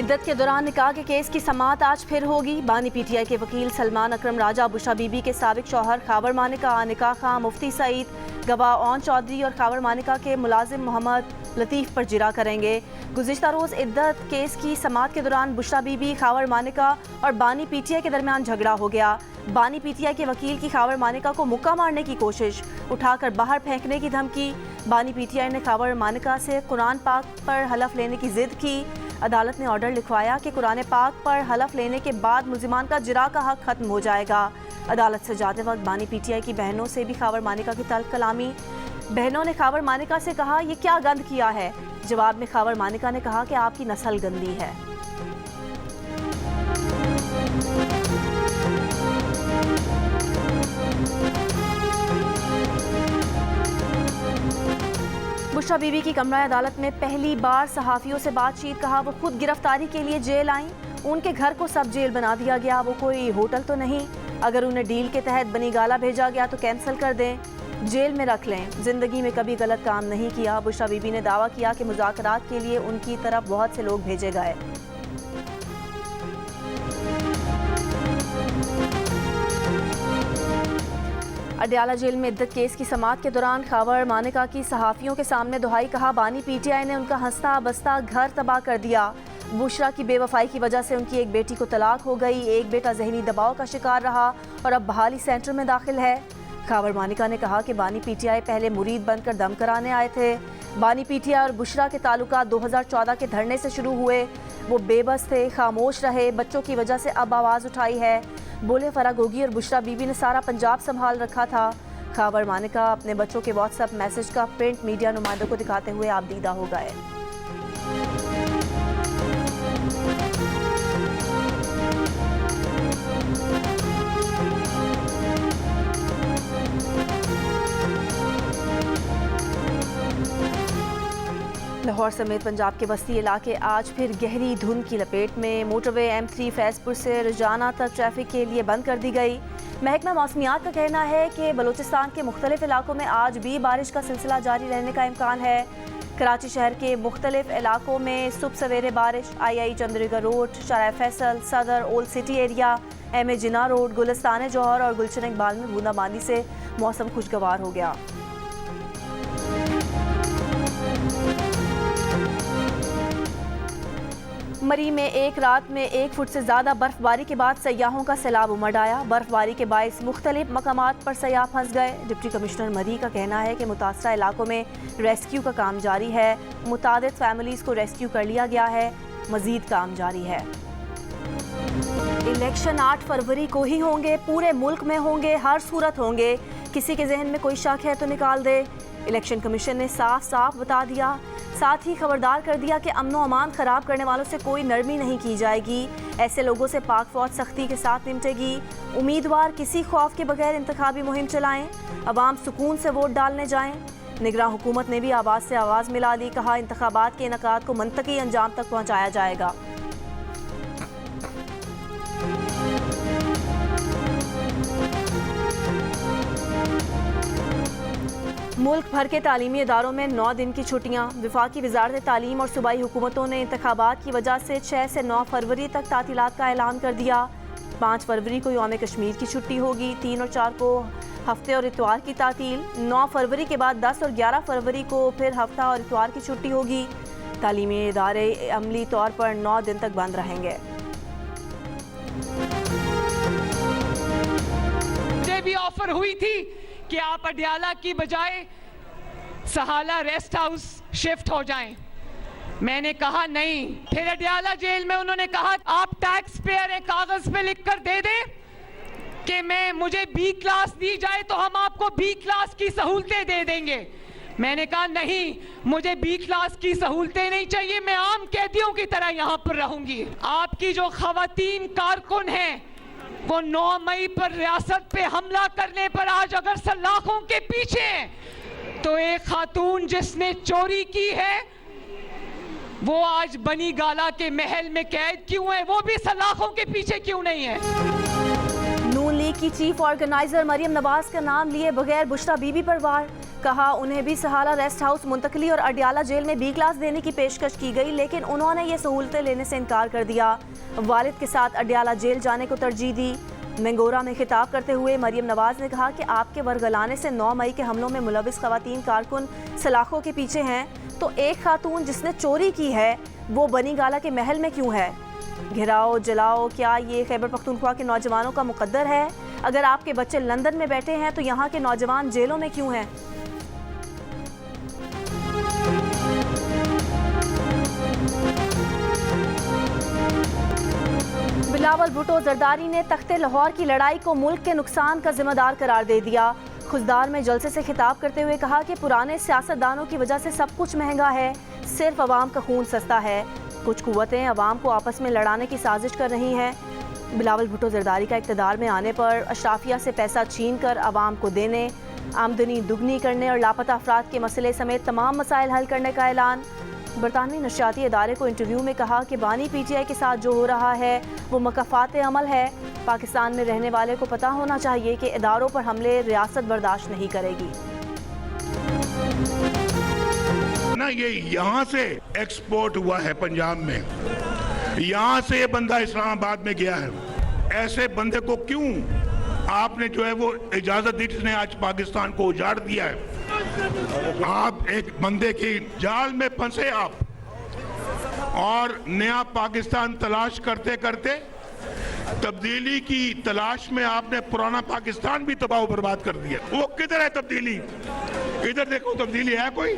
इद्दत के दौरान निकाह के केस की समाअत आज फिर होगी। बानी पीटीआई के वकील सलमान अकरम राजा बुशरा बीबी के साबिक शौहर खावर मानिका, निकाह खां मुफ्ती सईद, गवाह ओन चौधरी और खावर मानिका के मुलाजिम मोहम्मद लतीफ़ पर जिरा करेंगे। गुज़िश्ता रोज़ इद्दत केस की समाअत के दौरान बुशरा बीबी, खावर मानिका और बानी पीटीआई के दरमियान झगड़ा हो गया। बानी पीटीआई के वकील की खावर मानिका को मुक्का मारने की कोशिश, उठाकर बाहर फेंकने की धमकी। बानी पीटीआई ने खावर मानिका से कुरान पाक पर हलफ लेने की जिद की। अदालत ने ऑर्डर लिखवाया कि कुरान पाक पर हलफ लेने के बाद मुल्जिमान का जिरा का हक खत्म हो जाएगा। अदालत से जाते वक्त बानी पीटीआई की बहनों से भी खावर मानिका की तल्ख कलामी। बहनों ने खावर मानिका से कहा, ये क्या गंद किया है। जवाब में खावर मानिका ने कहा कि आपकी नस्ल गंदी है। बुशरा बीबी की कमरा अदालत में पहली बार सहाफ़ियों से बातचीत। कहा वो खुद गिरफ्तारी के लिए जेल आईं, उनके घर को सब जेल बना दिया गया, वो कोई होटल तो नहीं। अगर उन्हें डील के तहत बनी गाला भेजा गया तो कैंसिल कर दें, जेल में रख लें। ज़िंदगी में कभी गलत काम नहीं किया। बुशरा बीबी ने दावा किया कि मुज़ाकरात के लिए उनकी तरफ बहुत से लोग भेजे गए। अडयाला जेल में इद्दत केस की समाअत के दौरान खावर मानिका की सहाफ़ियों के सामने दुहाई। कहा बानी पीटीआई ने उनका हंसता बसता घर तबाह कर दिया। बुशरा की बेवफाई की वजह से उनकी एक बेटी को तलाक हो गई, एक बेटा जहनी दबाव का शिकार रहा और अब बहाली सेंटर में दाखिल है। खावर मानिका ने कहा कि बानी पीटीआई पहले मुरीद बनकर दम कराने आए थे। बानी पीटीआई और बुशरा के ताल्लुकात 2014 के धरने से शुरू हुए। वो बेबस थे, खामोश रहे, बच्चों की वजह से अब आवाज़ उठाई है। बोले फराग होगी और बुशरा बीबी ने सारा पंजाब संभाल रखा था। खावर मानिका अपने बच्चों के व्हाट्सएप मैसेज का प्रिंट मीडिया नुमाइंदों को दिखाते हुए आबदीदा हो गए। लाहौर समेत पंजाब के वस्ती इलाके आज फिर गहरी धुंध की लपेट में। मोटरवे M3 फैज़पुर से रजाना तक ट्रैफिक के लिए बंद कर दी गई। महकमा मौसमियात का कहना है कि बलूचिस्तान के मुख्तलिफ इलाकों में आज भी बारिश का सिलसिला जारी रहने का इम्कान है। कराची शहर के मुख्तलिफ इलाकों में सुबह सवेरे बारिश। II चंद्रिका रोड, शारा फैसल, सदर, ओल्ड सिटी एरिया, MA जिना रोड, गुलिस्तान जौहर और गुलशन इकबाल में बूंदाबांदी से मौसम खुशगवार हो गया। मरी में एक रात में 1 फुट से ज़्यादा बर्फबारी के बाद सयाहों का सैलाब उमड़ आया। बर्फबारी के बायस मुख्तलिफ मकामात पर सयाह फंस गए। डिप्टी कमिश्नर मरी का कहना है कि मुतासरा इलाकों में रेस्क्यू का काम जारी है। मुतादिद फैमिलीज़ को रेस्क्यू कर लिया गया है, मज़ीद काम जारी है। इलेक्शन 8 फरवरी को ही होंगे, पूरे मुल्क में होंगे, हर सूरत होंगे। किसी के जहन में कोई शक है तो निकाल दे। इलेक्शन कमीशन ने साफ साफ बता दिया। साथ ही खबरदार कर दिया कि अमनो अमान खराब करने वालों से कोई नरमी नहीं की जाएगी। ऐसे लोगों से पाक फौज सख्ती के साथ निपटेगी। उम्मीदवार किसी खौफ के बगैर इंतखाबी मुहिम चलाएं, अवाम सुकून से वोट डालने जाएं। निगरान हुकूमत ने भी आवाज़ से आवाज़ मिला ली। कहा इंतखाबात के इनकाद को मंतकी अंजाम तक पहुँचाया जाएगा। मुल्क भर के तालीमी इदारों में 9 दिन की छुट्टियां। वफाकी वजारत तालीम और सूबाई हुकूमतों ने इंतखाबात की वजह से 6 से 9 फरवरी तक तातीलात का ऐलान कर दिया। 5 फरवरी को यौम कश्मीर की छुट्टी होगी। 3 और 4 को हफ्ते और इतवार की तातील। 9 फरवरी के बाद 10 और 11 फरवरी को फिर हफ्ता और इतवार की छुट्टी होगी। तालीमी इदारे अमली तौर पर 9 दिन तक बंद रहेंगे। मुझे भी ऑफर हुई थी कि आप अडयाला की बजाय सहाला रेस्ट हाउस शिफ्ट हो जाएं। मैंने कहा नहीं। फिर अडयाला जेल में उन्होंने कहा आप टैक्स पेयर हैं, कागज पे लिख कर दे दें कि मुझे B क्लास दी जाए तो हम आपको B क्लास की सहूलतें दे देंगे। मैंने कहा नहीं, मुझे B क्लास की सहूलतें नहीं चाहिए, मैं आम कैदियों की तरह यहाँ पर रहूंगी। आपकी जो खवातीन कारकुन हैं वो 9 मई पर रियासत पे हमला करने पर आज अगर सलाखों के पीछे हैं, तो एक खातून जिसने चोरी की है वो आज बनी गाला के महल में कैद क्यों है? वो भी सलाखों के पीछे क्यों नहीं है? नून लीग की चीफ ऑर्गेनाइजर मरियम नवाज का नाम लिए बगैर बुशरा बीबी पर वार। कहा उन्हें भी सहारा रेस्ट हाउस मुंतकली और अडियाला जेल में बी क्लास देने की पेशकश की गई, लेकिन उन्होंने ये सहूलतें लेने से इनकार कर दिया। वालिद के साथ अडियाला जेल जाने को तरजीह दी। मंगोरा में खिताब करते हुए मरियम नवाज ने कहा कि आपके वरगलाने से 9 मई के हमलों में मुलविस खवातीन कारकुन सलाखों के पीछे हैं, तो एक खातून जिसने चोरी की है वो बनी गाला के महल में क्यों है? घिराओ जलाओ, क्या ये खैबर पख्तूनख्वा के नौजवानों का मुकद्दर है? अगर आपके बच्चे लंदन में बैठे हैं तो यहाँ के नौजवान जेलों में क्यों हैं? बिलावल भुट्टो जरदारी ने तख्ते लाहौर की लड़ाई को मुल्क के नुकसान का जिम्मेदार करार दे दिया। खुशदार में जलसे से खिताब करते हुए कहा कि पुराने सियासतदानों की वजह से सब कुछ महंगा है, सिर्फ अवाम का खून सस्ता है। कुछ कुव्वतें अवाम को आपस में लड़ाने की साजिश कर रही हैं। बिलावल भुट्टो जरदारी का इक़्तिदार में आने पर अशराफिया से पैसा छीन कर अवाम को देने, आमदनी दुगनी करने और लापता अफराद के मसले समेत तमाम मसाइल हल करने का ऐलान। बरतानवी नशियाती इदारे को इंटरव्यू में कहा कि बानी PTI के साथ जो हो रहा है वो मकफ़ात अमल है। पाकिस्तान में रहने वाले को पता होना चाहिए कि इदारों पर हमले रियासत बर्दाश्त नहीं करेगी। ना ये यहाँ से एक्सपोर्ट हुआ है पंजाब में, यहाँ से ये बंदा इस्लामाबाद में गया है। ऐसे बंदे को क्यों आपने जो है वो इजाजत दी जिसने आज पाकिस्तान को उजाड़ दिया है? आप एक बंदे की जाल में फंसे आप, और नया पाकिस्तान तलाश करते करते तब्दीली की तलाश में आपने पुराना पाकिस्तान भी तबाह बर्बाद कर दिया। वो किधर है तब्दीली? इधर देखो, तब्दीली है कोई?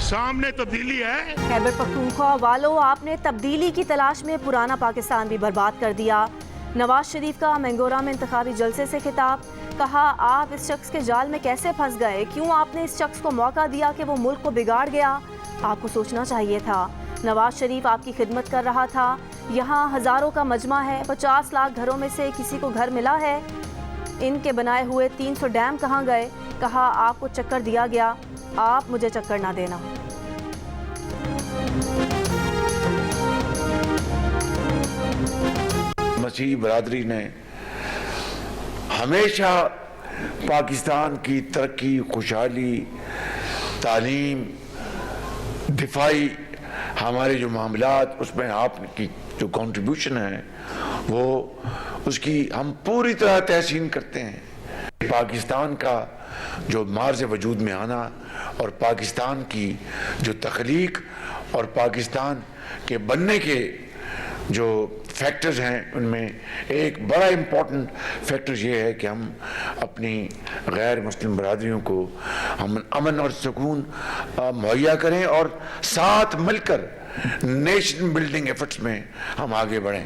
सामने तब्दीली है। खैबर पख्तूनख्वा वालों, आपने तब्दीली की तलाश में पुराना पाकिस्तान भी बर्बाद कर दिया। नवाज शरीफ का मंगोरा में इंतखाबी जलसे से खिताब, कहा आप इस शख्स के जाल में कैसे फंस गए? क्यों आपने इस शख्स को मौका दिया कि वो मुल्क को बिगाड़ गया? आपको सोचना चाहिए था। नवाज शरीफ आपकी खिदमत कर रहा था। यहाँ हज़ारों का मजमा है, 50 लाख घरों में से किसी को घर मिला है? इनके बनाए हुए 300 डैम कहाँ गए? कहा आपको चक्कर दिया गया, आप मुझे चक्कर ना देना। मसीही बरादरी ने हमेशा पाकिस्तान की तरक्की, खुशहाली, तालीम, दिफाई, हमारे जो मामलात, उसमें आपकी जो कंट्रीब्यूशन है वो उसकी हम पूरी तरह तहसीन करते हैं। पाकिस्तान का जो मार्ज़ वजूद में आना और पाकिस्तान की जो तख्लीक और पाकिस्तान के बनने के जो फैक्टर्स हैं, उनमें एक बड़ा इम्पोर्टेंट फैक्टर ये है कि हम अपनी गैर मुस्लिम बरादरियों को हम अमन और सुकून मुहैया करें और साथ मिलकर नेशन बिल्डिंग एफर्ट्स में हम आगे बढ़ें।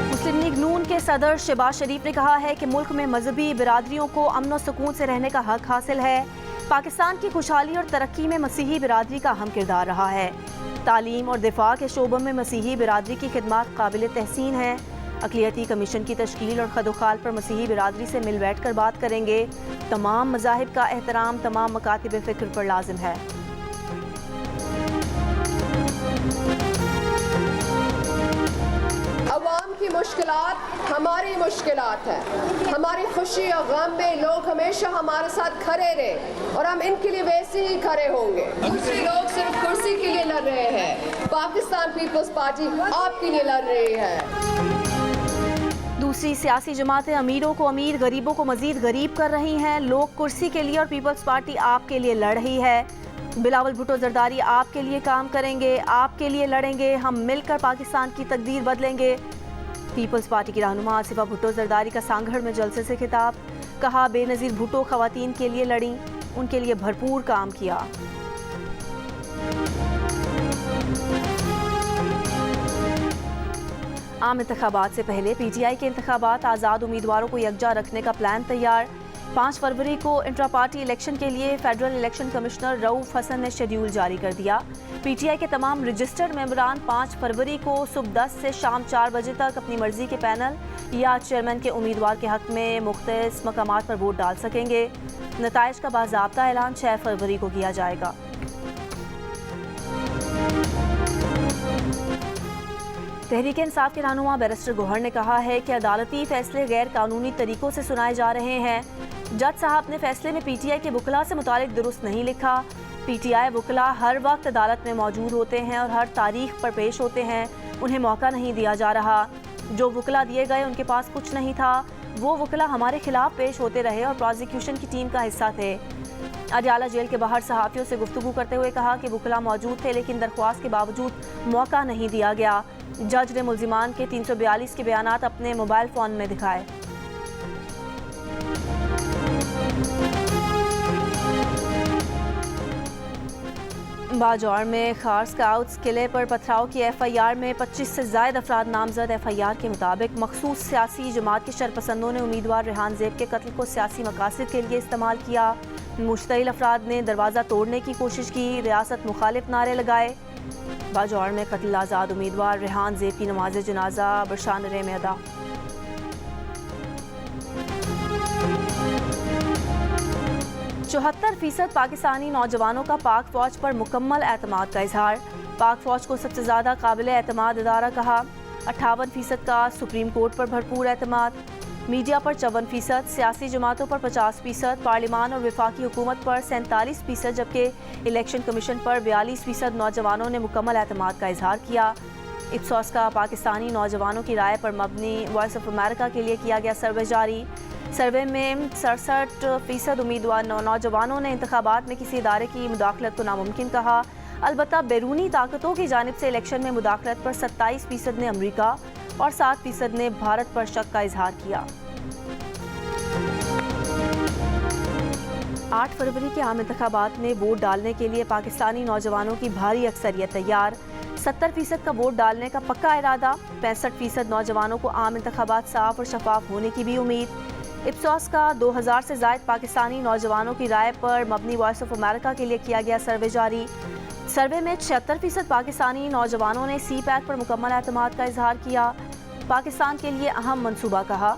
मुस्लिम लीग नून के सदर शहबाज शरीफ ने कहा है कि मुल्क में मजहबी बिरादरियों को अमन और सुकून से रहने का हक हासिल है। पाकिस्तान की खुशहाली और तरक्की में मसीही बिरादरी का अहम किरदार रहा है। तालीम और दिफा के शोबों में मसीही बिरादरी की खिदमत काबिल तहसीन है। अक़लियती कमीशन की तश्कील और खदोखाल पर मसीही बिरादरी से मिल बैठ कर बात करेंगे। तमाम मज़ाहिब का एहतराम तमाम मकातिब फ़िक्र पर लाजिम है। अवाम की मुश्किलात हमारी मुश्किलात है। हमारी खुशी और गम में लोग हमेशा हमारे साथ खड़े रहे और हम इनके लिए वैसे ही खड़े होंगे। दूसरे लोग सिर्फ कुर्सी के लिए लड़ रहे हैं, पाकिस्तान पीपल्स पार्टी आपके लिए लड़ रही है। दूसरी सियासी जमातें अमीरों को अमीर, गरीबों को मजीद गरीब कर रही हैं। लोग कुर्सी के लिए और पीपल्स पार्टी आपके लिए लड़ रही है। बिलावल भुट्टो जरदारी आपके लिए काम करेंगे, आपके लिए लड़ेंगे। हम मिलकर पाकिस्तान की तकदीर बदलेंगे। पीपल्स पार्टी की रहनुमा आसिफा भुट्टो जरदारी का सांगढ़ में जलसे से खिताब, कहा बेनज़ीर भुट्टो खवातीन के लिए लड़ी, उनके लिए भरपूर काम किया। आम इंतखाबात से पहले PTI के इंतखाबात आज़ाद उम्मीदवारों को यकजा रखने का प्लान तैयार। 5 फरवरी को इंट्रा पार्टी इलेक्शन के लिए federal election commissioner Rauf Hasan ने शेड्यूल जारी कर दिया। PTI के तमाम रजिस्टर्ड मेंबरान 5 फरवरी को सुबह 10 से शाम 4 बजे तक अपनी मर्जी के पैनल या चेयरमैन के उम्मीदवार के हक में मुख्तलिफ मकामात पर वोट डाल सकेंगे। नताइज का बाज़ाब्ता ऐलान 6 फरवरी को किया जाएगा। तहरीक इंसाफ के रहनुमा बैरिस्टर गौहर ने कहा है कि अदालती फैसले गैर कानूनी तरीकों से सुनाए जा रहे हैं। जज साहब ने फैसले में पीटीआई के वकला से मुतालिक दुरुस्त नहीं लिखा। पीटीआई वकला हर वक्त अदालत में मौजूद होते हैं और हर तारीख पर पेश होते हैं, उन्हें मौका नहीं दिया जा रहा। जो वकला दिए गए उनके पास कुछ नहीं था, वो वकला हमारे खिलाफ पेश होते रहे और प्रोसिक्यूशन की टीम का हिस्सा थे। अडियाला जेल के बाहर सहाफ़ियों से गुफ्तगू करते हुए कहा कि वकला मौजूद थे लेकिन दरख्वास्त के बावजूद मौका नहीं दिया गया। जज ने मुल्जिमान के 342 के बयानात अपने मोबाइल फ़ोन में दिखाए। बाजौर में खार स्काउट्स किले पर पथराव की एफआईआर में 25 से ज़ायद अफराद नामजद। एफआईआर के मुताबिक मखसूस सियासी जमात के शरपसंदों ने उम्मीदवार रेहान ज़ेब के कत्ल को सियासी मकासद के लिए इस्तेमाल किया। मुश्तइल अफराद ने दरवाज़ा तोड़ने की कोशिश की, रियासत मुखालिफ नारे लगाए। बाजौर में कत्ल आज़ाद उम्मीदवार रेहान ज़ेब की नमाज जनाजा बरशानरे में अदा। 74% पाकिस्तानी नौजवानों का पाक फ़ौज पर मुकम्मल एतमाद का इजहार। पाक फ़ौज को सबसे ज़्यादा काबिल एतमाद इदारा कहा। 58% का सुप्रीम कोर्ट पर भरपूर एतमाद। मीडिया पर 54%, सियासी जमातों पर 50%, पार्लिमान और वफाकी हुकूमत पर 47%, जबकि इलेक्शन कमीशन पर 42% नौजवानों ने मुकम्मल एतमाद का इजहार किया। इप्सॉस का पाकिस्तानी नौजवानों की राय पर मबनी वॉइस ऑफ अमेरिका के लिए किया गया सर्वे जारी। सर्वे में 67% उम्मीदवार नौजवानों ने इंतखाबात में किसी इदारे की मुदाखलत को नामुमकिन कहा। अलबत्ता बैरूनी ताकतों की जानिब से इलेक्शन में मुदाखलत पर 27% ने अमरीका और 7% ने भारत पर शक का इजहार किया। 8 फरवरी के आम इंतखाबात में वोट डालने के लिए पाकिस्तानी नौजवानों की भारी अक्सरियत तैयार। 70% का वोट डालने का पक्का इरादा। 65% नौजवानों को आम इंतखाबात साफ और शफाफ होने की भी उम्मीद। इप्सॉस का 2000 से ज़ायद पाकिस्तानी नौजवानों की राय पर मबनी वॉइस ऑफ अमेरिका के लिए किया गया सर्वे जारी। सर्वे में 76% पाकिस्तानी नौजवानों ने CPAC पर मुकम्मल एतमाद का इजहार किया। पाकिस्तान के लिए अहम मनसूबा कहा।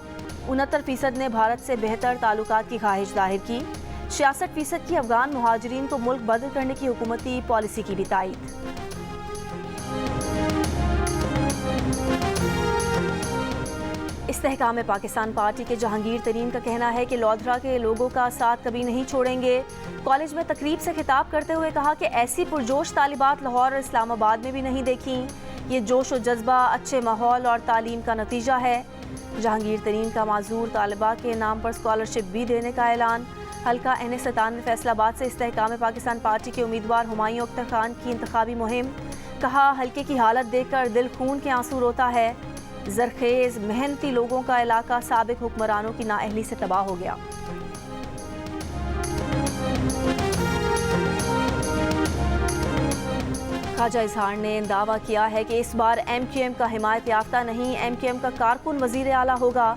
69% ने भारत से बेहतर ताल्लुकात की ख्वाहिश जाहिर की। 66% की अफगान मुहाजिरीन को मुल्क बदल करने की हुकूमती पॉलिसी की भी तायीद। इस्तेहकाम पाकिस्तान पार्टी के जहांगीर तरीन का कहना है कि लोधरा के लोगों का साथ कभी नहीं छोड़ेंगे। कॉलेज में तकरीब से खिताब करते हुए कहा कि ऐसी पुरजोश तालिबात लाहौर और इस्लामाबाद में भी नहीं देखी। ये जोश और जज्बा अच्छे माहौल और तालीम का नतीजा है। जहांगीर तरीन का माजूर तालिबा के नाम पर स्कॉलरशिप भी देने का ऐलान। हल्का NA-97 फैसलाबाद से इस्तेहकाम पाकिस्तान पार्टी के उम्मीदवार हुमायूं अख्तर खान की इंतखाबी मुहिम। कहा हल्के की हालत देखकर दिल खून के आंसू रोता है। जरखेज मेहनती लोगों का इलाका साबिक हुक्मरानों की नाअहली से तबाह हो गया। ख्वाजा इजहार ने दावा किया है कि इस बार MQM का हिमायत याफ्ता नहीं, MQM का कारकुन वजीर आला होगा।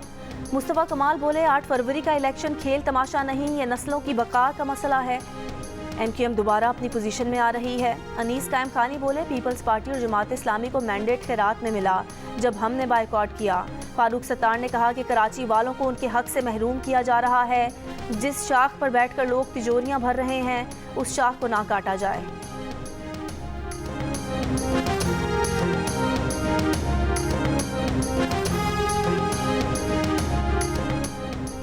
मुस्तफ़ा कमाल बोले 8 फरवरी का इलेक्शन खेल तमाशा नहीं, ये नस्लों की बका का मसला है। MQM दोबारा अपनी पोजीशन में आ रही है। अनीस कायम खानी बोले पीपल्स पार्टी और जमात इस्लामी को मैंडेट खैरात में मिला जब हमने बायकॉट किया। फारूक सत्तार ने कहा कि कराची वालों को उनके हक से महरूम किया जा रहा है। जिस शाख पर बैठकर लोग तिजोरियां भर रहे हैं उस शाख को ना काटा जाए।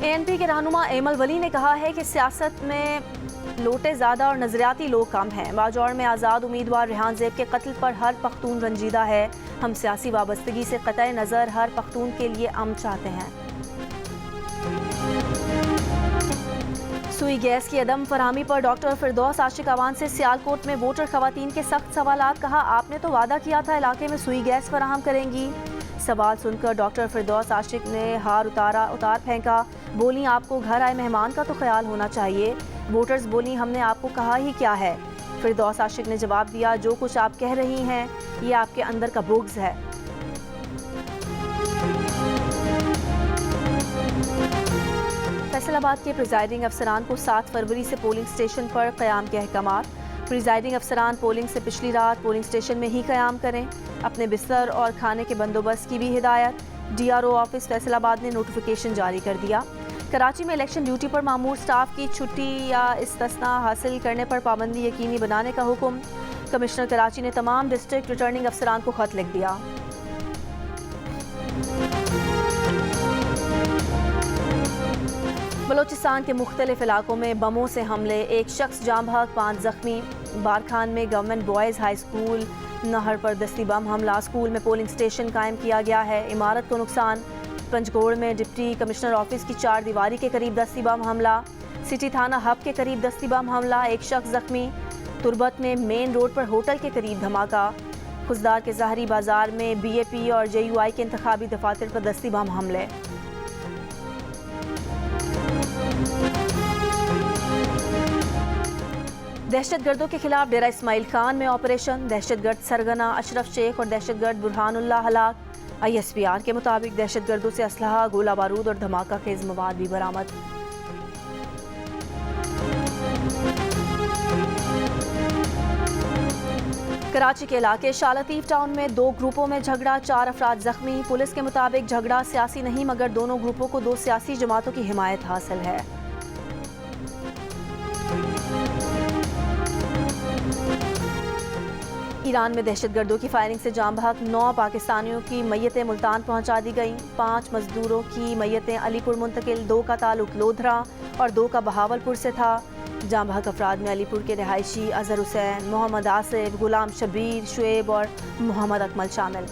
ANP के रहनुमा एमल वली ने कहा है कि सियासत में लोटे ज़्यादा और नजरियाती लोग कम हैं। बाजौर में आज़ाद उम्मीदवार रेहान ज़ेब के कत्ल पर हर पख्तून रंजीदा है। हम सियासी वाबस्तगी से क़तई नज़र हर पख्तून के लिए अमन चाहते हैं। सुई गैस की अदम फरहमी पर डॉक्टर फिरदौस आशिक अवान से सियालकोट में वोटर खवातीन के सख्त सवालात। कहा आपने तो वादा किया था इलाके में सुई गैस फराहम करेंगी। सवाल सुनकर डॉक्टर फिरदौस आशिक ने हार उतार फेंका। बोली आपको घर आए मेहमान का तो ख्याल होना चाहिए। वोटर्स बोली हमने आपको कहा ही क्या है। फिरदौस आशिक ने जवाब दिया जो कुछ आप कह रही हैं ये आपके अंदर का बुग़्ज़ है। फैसलाबाद के प्रिजाइडिंग अफसरान को 7 फरवरी से पोलिंग स्टेशन पर क़याम के अहकामात। प्रिजाइडिंग अफसरान पोलिंग से पिछली रात पोलिंग स्टेशन में ही क़याम करें। अपने बिस्तर और खाने के बंदोबस्त की भी हिदायत। DRO ऑफिस फैसलाबाद ने नोटिफिकेशन जारी कर दिया। कराची में इलेक्शन ड्यूटी पर मामूर स्टाफ की छुट्टी या इस्तिस्ना हासिल करने पर पाबंदी यकीनी बनाने का हुक्म। कमिश्नर कराची ने तमाम डिस्ट्रिक्ट रिटर्निंग अफसरान को खत लिख दिया। बलोचिस्तान के मुख्तलिफ इलाकों में बमों से हमले, एक शख्स जाम बहक, 5 जख्मी। बारखान में गवर्नमेंट बॉयज़ हाई स्कूल नहर पर दस्ती बम हमला, स्कूल में पोलिंग स्टेशन कायम किया गया है, इमारत को नुकसान। पंचगोड़ में डिप्टी कमिश्नर ऑफिस की 4 दीवारी के करीब दस्ती बम हमला, सिटी थाना हब के करीब दस्ती बम हमला, एक शख्स जख्मी। तुरबत में मेन रोड पर होटल के करीब धमाका, खुजदार के ज़ाहरी बाजार में BAP और JUI के इंतखाबी दफातर पर दस्ती बम हमले। दहशतगर्दों के खिलाफ डेरा इस्माइल खान में ऑपरेशन, दहशतगर्द सरगना अशरफ शेख और दहशतगर्द बुरहानुल्लाह हलाक। ISPR के मुताबिक दहशतगर्दों से असलहा, गोला बारूद और धमाका खेज मवाद भी बरामद। कराची के इलाके शालतीफ टाउन में 2 ग्रुपों में झगड़ा, 4 अफराद जख्मी। पुलिस के मुताबिक झगड़ा सियासी नहीं मगर दोनों ग्रुपों को 2 सियासी जमातों की हिमायत हासिल है। ईरान में दहशतगर्दों की फायरिंग से जाम बहक, 9 पाकिस्तानियों की मैयतें मुल्तान पहुंचा दी गईं, 5 मजदूरों की मैयतें अलीपुर मुंतकिल, 2 का ताल्लुक लोधरा और 2 का बहावलपुर से था। जाम बहक अफराद में अलीपुर के रिहायशी अजहर हुसैन, मोहम्मद आसिफ, गुलाम शबीर, शुएब और मोहम्मद अकमल शामिल।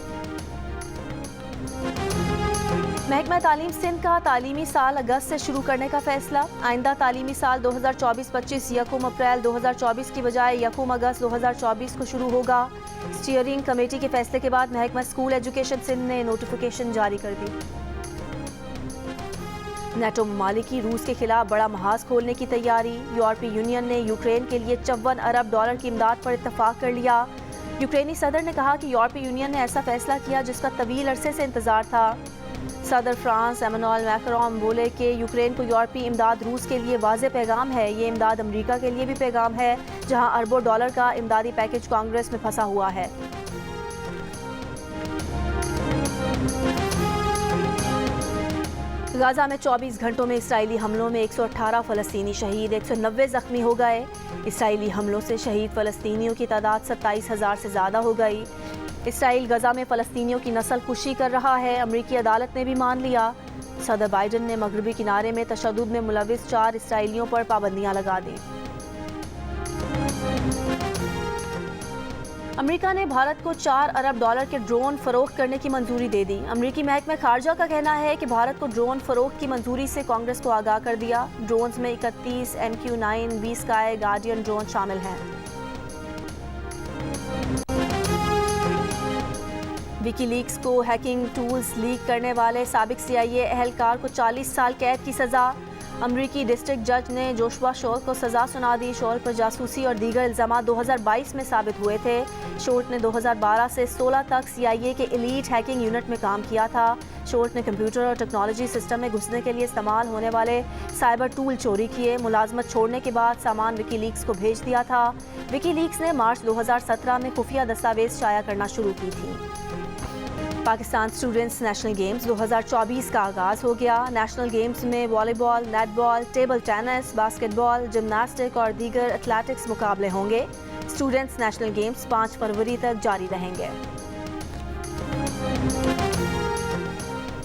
महकमा तालीम सिंध का तालीमी साल अगस्त से शुरू करने का फैसला, आइंदा तालीमी साल 2024-25 यकम अप्रैल 2024 की बजाय यकम अगस्त 2024 को शुरू होगा। स्टीयरिंग कमेटी के फैसले के बाद महकमा स्कूल एजुकेशन सिंध ने नोटिफिकेशन जारी कर दी। नेटो ममालिक की रूस के खिलाफ बड़ा महाज खोलने की तैयारी, यूरोपीय यूनियन ने यूक्रेन के लिए $54 अरब की इमदाद पर इत्तफाक कर लिया। यूक्रेनी सदर ने कहा कि यूरोपीय यूनियन ने ऐसा फैसला किया जिसका तवील अरसे से इंतजार था। सदर फ्रांस एमानुएल मैक्रोन बोले कि यूक्रेन को यूरोपीय इमदाद रूस के लिए वाज़े पैगाम है, ये इमदाद अमेरिका के लिए भी पैगाम है, जहां अरबों डॉलर का इमदादी पैकेज कांग्रेस में फंसा हुआ है। गाजा में 24 घंटों में इसराइली हमलों में 118 फ़लस्तीनी शहीद, 190 ज़ख्मी हो गए। इसराइली हमलों से शहीद फ़लस्तीनियों की तादाद 27,000 से ज़्यादा हो गई। इसराइल गजा में फ़लस्तीनियों की नस्ल कुशी कर रहा है, अमरीकी अदालत ने भी मान लिया। सदर बाइडन ने मगरबी किनारे में तशद्दुद में मुलविस 4 इसराइलियों पर पाबंदियां लगा दी। अमेरिका ने भारत को $4 अरब के ड्रोन फरोख्त करने की मंजूरी दे दी। अमेरिकी महकमा खारजा का कहना है कि भारत को ड्रोन फरोख्त की मंजूरी से कांग्रेस को आगाह कर दिया। ड्रोन्स में 31 MQ-9 B sky guardian drone शामिल हैं। विकीलीक्स को हैकिंग टूल्स लीक करने वाले साबिक CIA एहलकार को 40 साल कैद की सज़ा। अमरीकी डिस्ट्रिक्ट जज ने जोशुआ शोल्ट को सज़ा सुना दी। शोल्ट पर जासूसी और दीगर इल्ज़ाम 2022 में साबित हुए थे। शोल्ट ने 2012 से 16 तक CIA के एलीट हैकिंग यूनिट में काम किया था। शोल्ट ने कंप्यूटर और टेक्नोलॉजी सिस्टम में घुसने के लिए इस्तेमाल होने वाले साइबर टूल चोरी किए। मुलाजमत छोड़ने के बाद सामान विकीलीक्स को भेज दिया था। विकीलीक्स ने मार्च 2017 में खुफिया दस्तावेज शाया करना शुरू की थी। पाकिस्तान स्टूडेंट्स नेशनल गेम्स 2024 का आगाज़ हो गया। नेशनल गेम्स में volleyball, netball, table tennis, basketball, gymnastic और दीगर एथलेटिक्स मुकाबले होंगे। स्टूडेंट्स नेशनल गेम्स 5 फरवरी तक जारी रहेंगे।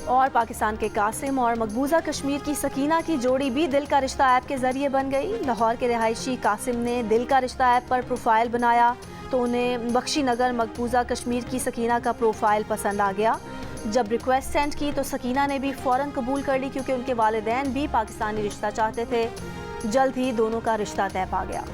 और पाकिस्तान के कासिम और मकबूजा कश्मीर की सकीना की जोड़ी भी दिल का रिश्ता ऐप के जरिए बन गई। लाहौर के रिहायशी कासिम ने दिल का रिश्ता ऐप पर प्रोफाइल बनाया तो उन्हें बख्शी नगर मकबूजा कश्मीर की सकीना का प्रोफाइल पसंद आ गया। जब रिक्वेस्ट सेंड की तो सकीना ने भी फ़ौरन कबूल कर ली क्योंकि उनके वालिदैन भी पाकिस्तानी रिश्ता चाहते थे। जल्द ही दोनों का रिश्ता तय पा गया।